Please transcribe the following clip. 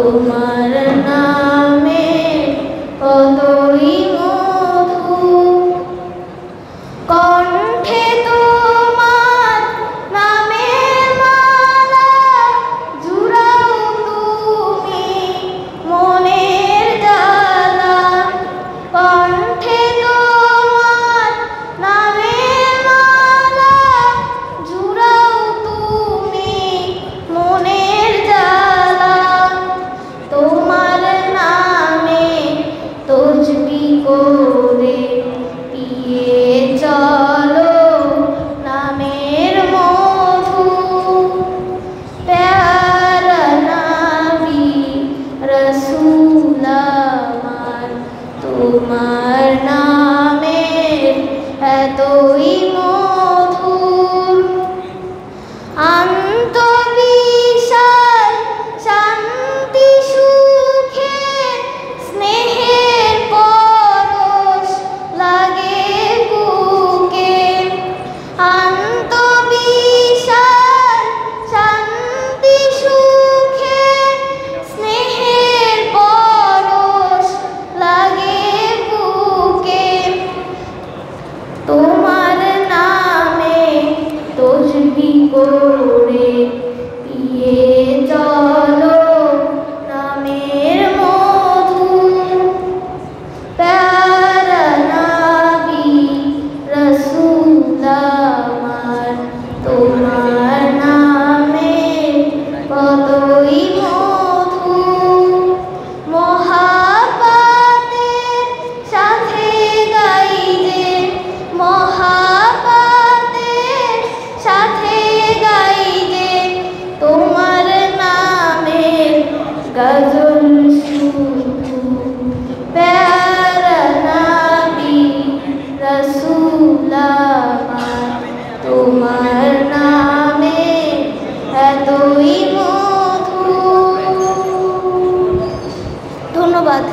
তোমার নামে কতই মধু, কণ্ঠে তোমার নামের মালা জুড়াও তুমি মনের জ্বালা। কণ্ঠে তোমার নামের মালা জুড়াও তুমি মনের জ্বালা। তোমার নামে তসবিহ করে পিয়ে চলো নামের মধু। প্যারা নবী রসূল আমার, তোমার নামের এতই মধুর। বিশাল শান্তি সুখে স্নেহের পরশ লাগে বুকে। বিশাল শান্তি সুখে স্নেহের পরশ লাগে বুকে। তোমার নামে তসবিহ করে পিয়ে চলো নামের মধু। প্যারা নবী রসূল আমার, তোমার নামে কতই মধু। মহাব্বতের সাথে গাই যে, মহাব্বতের সাথে গাই যে তোমার নামের গজল শুধু। প্যারা নবী রসূল আমার, তোমার নামে এতই মধু। ধন্যবাদ।